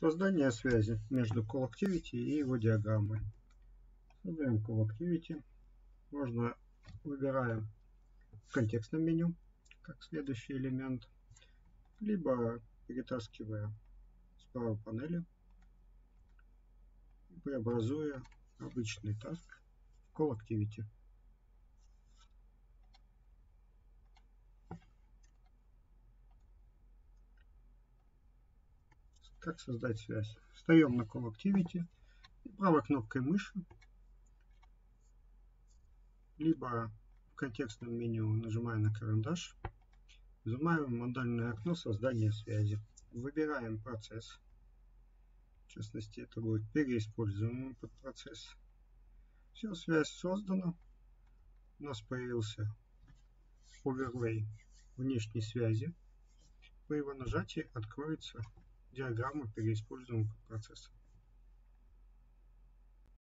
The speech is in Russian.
Создание связи между CallActivity и его диаграммой. Создаем CallActivity. Выбираем в контекстном меню как следующий элемент, либо перетаскивая с правой панели, преобразуя обычный task в CallActivity. Как создать связь? Встаем на CallActivity и правой кнопкой мыши, либо в контекстном меню нажимая на карандаш, нажимаем модальное окно создания связи. Выбираем процесс. В частности, это будет переиспользуемый подпроцесс. Все, связь создана. У нас появился оверлей внешней связи. По его нажатии откроется диаграмма переиспользуемого подпроцесса.